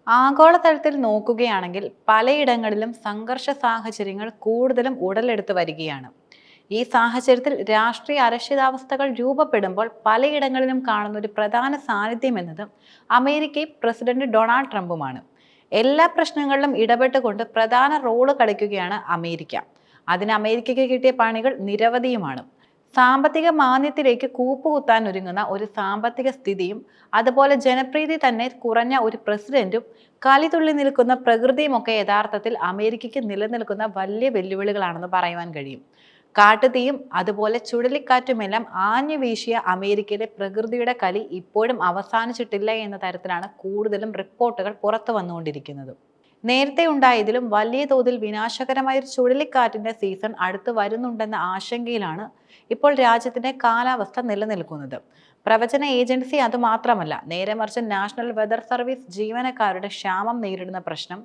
ആഗോളതലത്തിൽ നോക്കുകയാണെങ്കിൽ പലയിടങ്ങളിലും സംഘർഷ സാഹചര്യങ്ങൾ കൂടുതലും ഉടലെടുത്ത് വരികയാണ്. ഈ സാഹചര്യത്തിൽ രാഷ്ട്രീയ അരക്ഷിതാവസ്ഥകൾ രൂപപ്പെടുമ്പോൾ പലയിടങ്ങളിലും കാണുന്ന ഒരു പ്രധാന സാന്നിധ്യം എന്നത് അമേരിക്കയും പ്രസിഡന്റ് ഡൊണാൾഡ് ട്രംപുമാണ്. എല്ലാ പ്രശ്നങ്ങളിലും ഇടപെട്ടുകൊണ്ട് പ്രധാന റോള് കളിക്കുകയാണ് അമേരിക്ക. അതിന് അമേരിക്കയ്ക്ക് കിട്ടിയ പണികൾ നിരവധിയുമാണ്. സാമ്പത്തിക മാന്ദ്യത്തിലേക്ക് കൂപ്പുകുത്താൻ ഒരുങ്ങുന്ന ഒരു സാമ്പത്തിക സ്ഥിതിയും അതുപോലെ ജനപ്രീതി തന്നെ കുറഞ്ഞ ഒരു പ്രസിഡന്റും കലിതുള്ളി നിൽക്കുന്ന പ്രകൃതിയുമൊക്കെ യഥാർത്ഥത്തിൽ അമേരിക്കയ്ക്ക് നിലനിൽക്കുന്ന വലിയ വെല്ലുവിളികളാണെന്ന് പറയുവാൻ കഴിയും. കാട്ടുതീയും അതുപോലെ ചുഴലിക്കാറ്റുമെല്ലാം ആഞ്ഞു വീശിയ അമേരിക്കയിലെ പ്രകൃതിയുടെ കലി ഇപ്പോഴും അവസാനിച്ചിട്ടില്ല എന്ന തരത്തിലാണ് കൂടുതലും റിപ്പോർട്ടുകൾ പുറത്തു വന്നുകൊണ്ടിരിക്കുന്നത്. നേരത്തെ ഉണ്ടായതിലും വലിയ തോതിൽ വിനാശകരമായ ഒരു ചുഴലിക്കാറ്റിന്റെ സീസൺ അടുത്ത് വരുന്നുണ്ടെന്ന ആശങ്കയിലാണ് ഇപ്പോൾ രാജ്യത്തിന്റെ കാലാവസ്ഥ നിലനിൽക്കുന്നത്. പ്രവചന ഏജൻസി അതുമാത്രമല്ല, നേരെ മറിച്ച് നാഷണൽ വെതർ സർവീസ് ജീവനക്കാരുടെ ക്ഷാമം നേരിടുന്ന പ്രശ്നം